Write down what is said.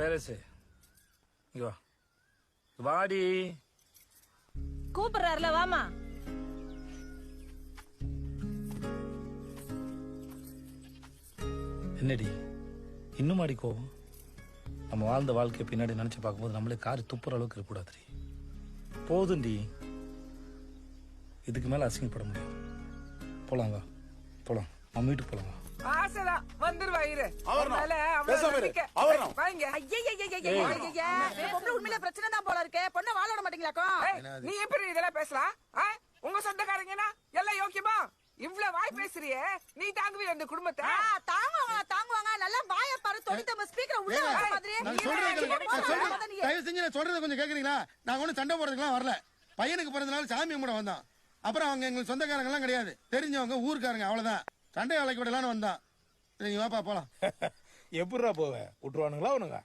பேரசு இங்க வா வாடி. கூப்பிடுறாருல வாமா. என்னடி இன்னும் மாடி கோவம்? நம்ம வாழ்ந்த வாழ்க்கையை பின்னாடி நினைச்சு பார்க்கும்போது நம்மளே காரி துப்புற அளவுக்கு இருக்கக்கூடாதுடி. போதுண்டி, இதுக்கு மேல அசிங்கப்பட முடியாது. போலாம் வா போலாம், நம்ம வீட்டுக்கு போலாம் வா. ஆசைதான் வந்துருவா இரு. உண்மையில பிரச்சனை தான் போல இருக்கு. பொண்ணை வாழ விட மாட்டீங்களாக்கோ? நீ எப்படி இதெல்லாம் பேசலாம்? உங்க சொந்தக்காரங்கன்னா எல்லாம் யோக்கியமா? இவ்வளவு வாய் பேசுறியே, நீ தாங்குவீங்க அந்த குடும்பத்தை? தாங்குவாங்க. நல்லா வாய பாரு. தொண்ணூத்தி ஸ்பீக்கர் உள்ள வர மாதிரி. தயவு செஞ்சு நான் சொல்றதை கொஞ்சம் கேக்குறீங்களா? நாங்க ஒன்னும் சண்டை போடுறதுக்குலாம் வரல. பையனுக்கு பிறந்தனால சாமி கும்பிட வந்தோம். அப்புறம் அவங்க எங்களுக்கு சொந்தக்காரங்க எல்லாம் கிடையாது, தெரிஞ்சவங்க ஊருக்காரங்க, அவ்வளவுதான். சண்டை வளைக்க விடலான்னு வந்தான். நீ வாப்பா போலாம். எப்படிரா போவேன்? விட்டுருவானுங்களா அவனுங்க?